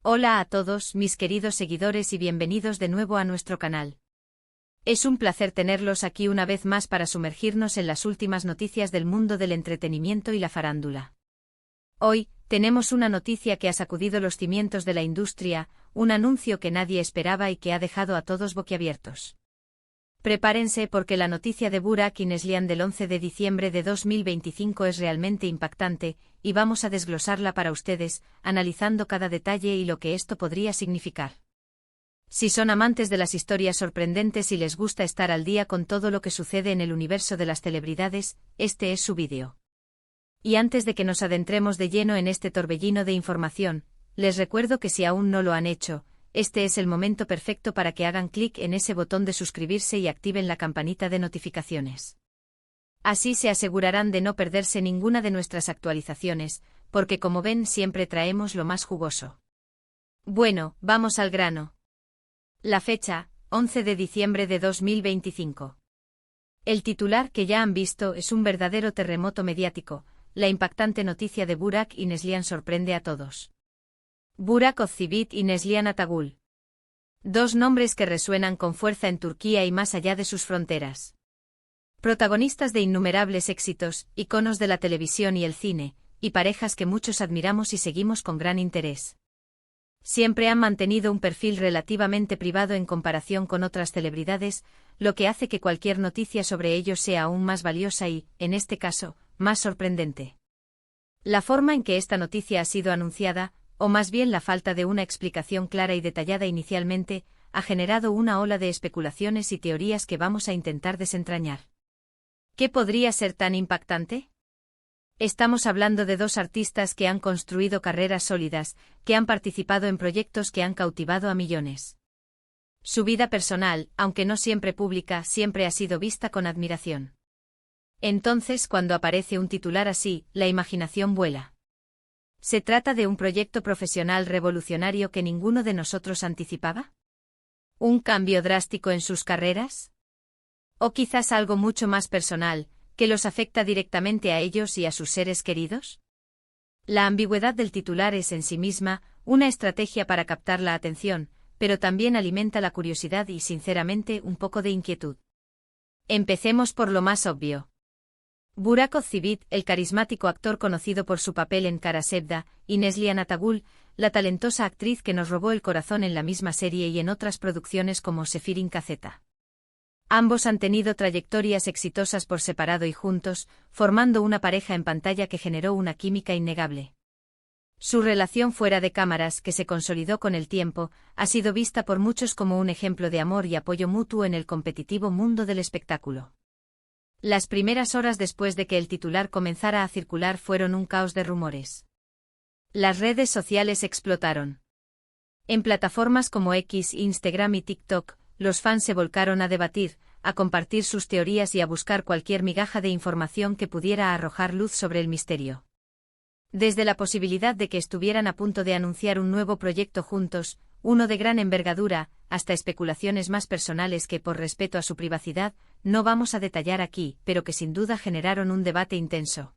Hola a todos, mis queridos seguidores, y bienvenidos de nuevo a nuestro canal. Es un placer tenerlos aquí una vez más para sumergirnos en las últimas noticias del mundo del entretenimiento y la farándula. Hoy, tenemos una noticia que ha sacudido los cimientos de la industria, un anuncio que nadie esperaba y que ha dejado a todos boquiabiertos. Prepárense porque la noticia de Burak Ineslian del 11 de diciembre de 2025 es realmente impactante, y vamos a desglosarla para ustedes, analizando cada detalle y lo que esto podría significar. Si son amantes de las historias sorprendentes y les gusta estar al día con todo lo que sucede en el universo de las celebridades, este es su vídeo. Y antes de que nos adentremos de lleno en este torbellino de información, les recuerdo que si aún no lo han hecho, este es el momento perfecto para que hagan clic en ese botón de suscribirse y activen la campanita de notificaciones. Así se asegurarán de no perderse ninguna de nuestras actualizaciones, porque como ven siempre traemos lo más jugoso. Bueno, vamos al grano. La fecha, 11 de diciembre de 2025. El titular que ya han visto es un verdadero terremoto mediático. La impactante noticia de Burak Ineslian sorprende a todos. Burak Özçivit y Neslihan Atagül. Dos nombres que resuenan con fuerza en Turquía y más allá de sus fronteras. Protagonistas de innumerables éxitos, iconos de la televisión y el cine, y parejas que muchos admiramos y seguimos con gran interés. Siempre han mantenido un perfil relativamente privado en comparación con otras celebridades, lo que hace que cualquier noticia sobre ellos sea aún más valiosa y, en este caso, más sorprendente. La forma en que esta noticia ha sido anunciada, o más bien la falta de una explicación clara y detallada inicialmente, ha generado una ola de especulaciones y teorías que vamos a intentar desentrañar. ¿Qué podría ser tan impactante? Estamos hablando de dos artistas que han construido carreras sólidas, que han participado en proyectos que han cautivado a millones. Su vida personal, aunque no siempre pública, siempre ha sido vista con admiración. Entonces, cuando aparece un titular así, la imaginación vuela. ¿Se trata de un proyecto profesional revolucionario que ninguno de nosotros anticipaba? ¿Un cambio drástico en sus carreras? ¿O quizás algo mucho más personal, que los afecta directamente a ellos y a sus seres queridos? La ambigüedad del titular es en sí misma una estrategia para captar la atención, pero también alimenta la curiosidad y, sinceramente, un poco de inquietud. Empecemos por lo más obvio. Burak Özçivit, el carismático actor conocido por su papel en Kara Sevda, y Neslihan Atagül, la talentosa actriz que nos robó el corazón en la misma serie y en otras producciones como Sefirin Kazeta. Ambos han tenido trayectorias exitosas por separado y juntos, formando una pareja en pantalla que generó una química innegable. Su relación fuera de cámaras, que se consolidó con el tiempo, ha sido vista por muchos como un ejemplo de amor y apoyo mutuo en el competitivo mundo del espectáculo. Las primeras horas después de que el titular comenzara a circular fueron un caos de rumores. Las redes sociales explotaron. En plataformas como X, Instagram y TikTok, los fans se volcaron a debatir, a compartir sus teorías y a buscar cualquier migaja de información que pudiera arrojar luz sobre el misterio. Desde la posibilidad de que estuvieran a punto de anunciar un nuevo proyecto juntos, uno de gran envergadura, hasta especulaciones más personales que, por respeto a su privacidad, no vamos a detallar aquí, pero que sin duda generaron un debate intenso.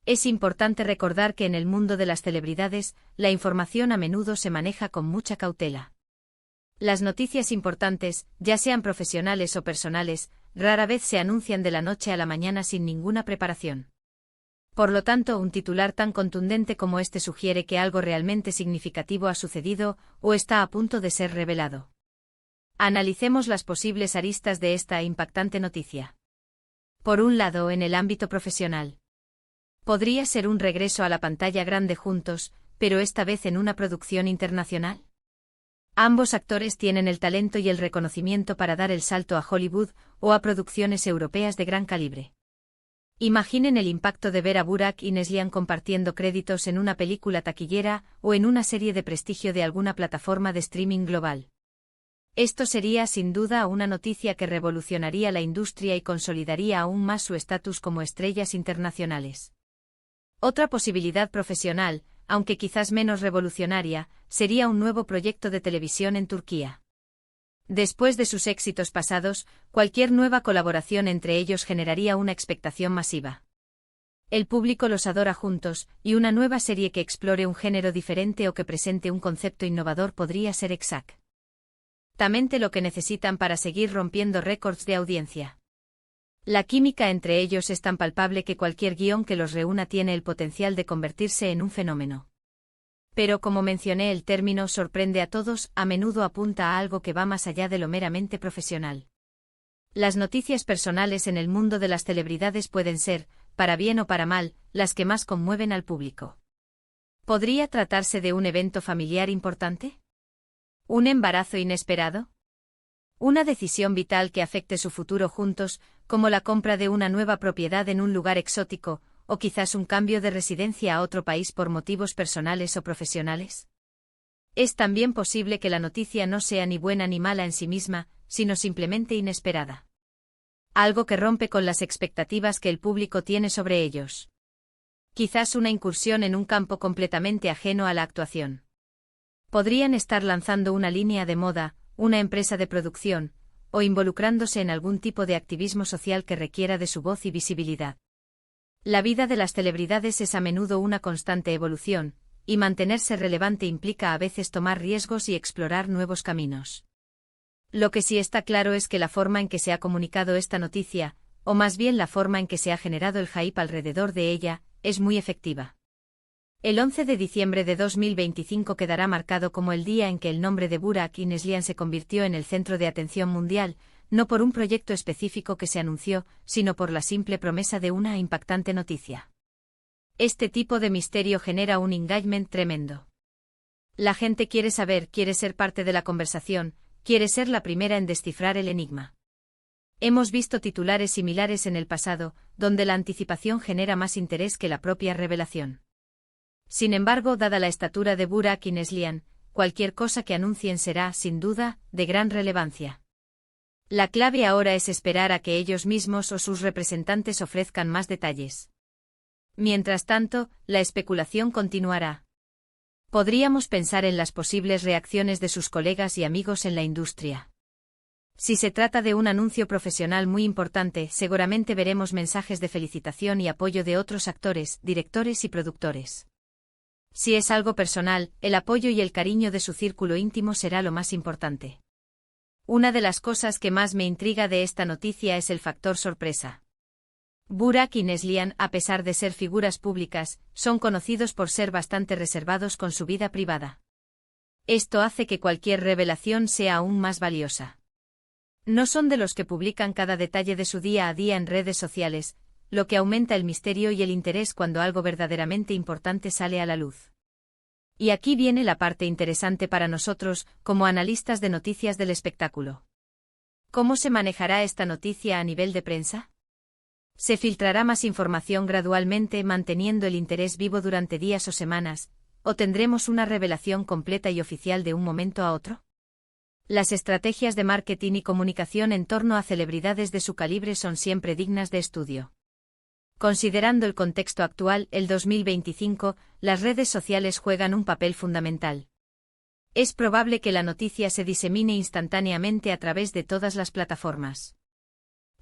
Es importante recordar que en el mundo de las celebridades, la información a menudo se maneja con mucha cautela. Las noticias importantes, ya sean profesionales o personales, rara vez se anuncian de la noche a la mañana sin ninguna preparación. Por lo tanto, un titular tan contundente como este sugiere que algo realmente significativo ha sucedido o está a punto de ser revelado. Analicemos las posibles aristas de esta impactante noticia. Por un lado, en el ámbito profesional. ¿Podría ser un regreso a la pantalla grande juntos, pero esta vez en una producción internacional? Ambos actores tienen el talento y el reconocimiento para dar el salto a Hollywood o a producciones europeas de gran calibre. Imaginen el impacto de ver a Burak y Neslihan compartiendo créditos en una película taquillera o en una serie de prestigio de alguna plataforma de streaming global. Esto sería sin duda una noticia que revolucionaría la industria y consolidaría aún más su estatus como estrellas internacionales. Otra posibilidad profesional, aunque quizás menos revolucionaria, sería un nuevo proyecto de televisión en Turquía. Después de sus éxitos pasados, cualquier nueva colaboración entre ellos generaría una expectación masiva. El público los adora juntos, y una nueva serie que explore un género diferente o que presente un concepto innovador podría ser exactamente lo que necesitan para seguir rompiendo récords de audiencia. La química entre ellos es tan palpable que cualquier guión que los reúna tiene el potencial de convertirse en un fenómeno. Pero como mencioné, el término sorprende a todos, a menudo apunta a algo que va más allá de lo meramente profesional. Las noticias personales en el mundo de las celebridades pueden ser, para bien o para mal, las que más conmueven al público. ¿Podría tratarse de un evento familiar importante? ¿Un embarazo inesperado? ¿Una decisión vital que afecte su futuro juntos, como la compra de una nueva propiedad en un lugar exótico, o quizás un cambio de residencia a otro país por motivos personales o profesionales? Es también posible que la noticia no sea ni buena ni mala en sí misma, sino simplemente inesperada. Algo que rompe con las expectativas que el público tiene sobre ellos. Quizás una incursión en un campo completamente ajeno a la actuación. Podrían estar lanzando una línea de moda, una empresa de producción, o involucrándose en algún tipo de activismo social que requiera de su voz y visibilidad. La vida de las celebridades es a menudo una constante evolución, y mantenerse relevante implica a veces tomar riesgos y explorar nuevos caminos. Lo que sí está claro es que la forma en que se ha comunicado esta noticia, o más bien la forma en que se ha generado el hype alrededor de ella, es muy efectiva. El 11 de diciembre de 2025 quedará marcado como el día en que el nombre de Burak Yilmaz se convirtió en el centro de atención mundial, no por un proyecto específico que se anunció, sino por la simple promesa de una impactante noticia. Este tipo de misterio genera un engagement tremendo. La gente quiere saber, quiere ser parte de la conversación, quiere ser la primera en descifrar el enigma. Hemos visto titulares similares en el pasado, donde la anticipación genera más interés que la propia revelación. Sin embargo, dada la estatura de Burak Yilmaz, cualquier cosa que anuncien será, sin duda, de gran relevancia. La clave ahora es esperar a que ellos mismos o sus representantes ofrezcan más detalles. Mientras tanto, la especulación continuará. Podríamos pensar en las posibles reacciones de sus colegas y amigos en la industria. Si se trata de un anuncio profesional muy importante, seguramente veremos mensajes de felicitación y apoyo de otros actores, directores y productores. Si es algo personal, el apoyo y el cariño de su círculo íntimo será lo más importante. Una de las cosas que más me intriga de esta noticia es el factor sorpresa. Burak y Neslihan, a pesar de ser figuras públicas, son conocidos por ser bastante reservados con su vida privada. Esto hace que cualquier revelación sea aún más valiosa. No son de los que publican cada detalle de su día a día en redes sociales, lo que aumenta el misterio y el interés cuando algo verdaderamente importante sale a la luz. Y aquí viene la parte interesante para nosotros, como analistas de noticias del espectáculo. ¿Cómo se manejará esta noticia a nivel de prensa? ¿Se filtrará más información gradualmente manteniendo el interés vivo durante días o semanas, o tendremos una revelación completa y oficial de un momento a otro? Las estrategias de marketing y comunicación en torno a celebridades de su calibre son siempre dignas de estudio. Considerando el contexto actual, el 2025, las redes sociales juegan un papel fundamental. Es probable que la noticia se disemine instantáneamente a través de todas las plataformas.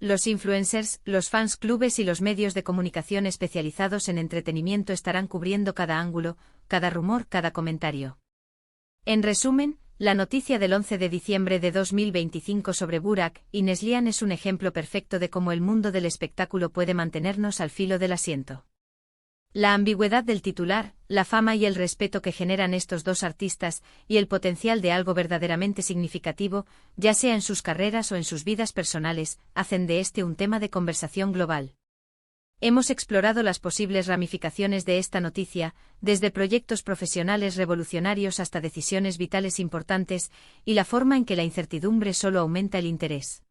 Los influencers, los fans clubes y los medios de comunicación especializados en entretenimiento estarán cubriendo cada ángulo, cada rumor, cada comentario. En resumen, la noticia del 11 de diciembre de 2025 sobre Burak y Neslihan es un ejemplo perfecto de cómo el mundo del espectáculo puede mantenernos al filo del asiento. La ambigüedad del titular, la fama y el respeto que generan estos dos artistas, y el potencial de algo verdaderamente significativo, ya sea en sus carreras o en sus vidas personales, hacen de este un tema de conversación global. Hemos explorado las posibles ramificaciones de esta noticia, desde proyectos profesionales revolucionarios hasta decisiones vitales importantes, y la forma en que la incertidumbre solo aumenta el interés.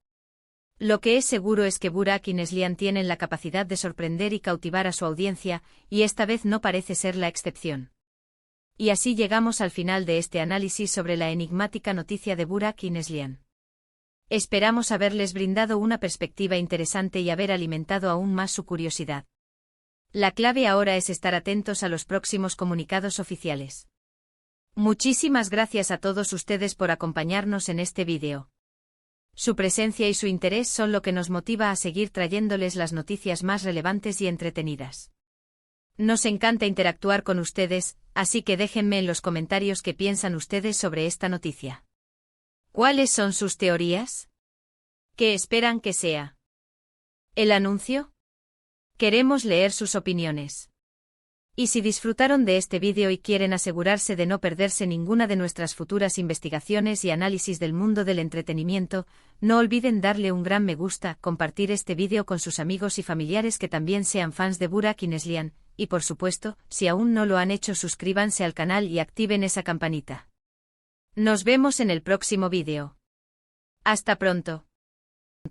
Lo que es seguro es que Burak y Neslihan tienen la capacidad de sorprender y cautivar a su audiencia, y esta vez no parece ser la excepción. Y así llegamos al final de este análisis sobre la enigmática noticia de Burak y Neslihan. Esperamos haberles brindado una perspectiva interesante y haber alimentado aún más su curiosidad. La clave ahora es estar atentos a los próximos comunicados oficiales. Muchísimas gracias a todos ustedes por acompañarnos en este vídeo. Su presencia y su interés son lo que nos motiva a seguir trayéndoles las noticias más relevantes y entretenidas. Nos encanta interactuar con ustedes, así que déjenme en los comentarios qué piensan ustedes sobre esta noticia. ¿Cuáles son sus teorías? ¿Qué esperan que sea el anuncio? Queremos leer sus opiniones. Y si disfrutaron de este vídeo y quieren asegurarse de no perderse ninguna de nuestras futuras investigaciones y análisis del mundo del entretenimiento, no olviden darle un gran me gusta, compartir este vídeo con sus amigos y familiares que también sean fans de Burak y Neslihan, y por supuesto, si aún no lo han hecho, suscríbanse al canal y activen esa campanita. Nos vemos en el próximo vídeo. Hasta pronto.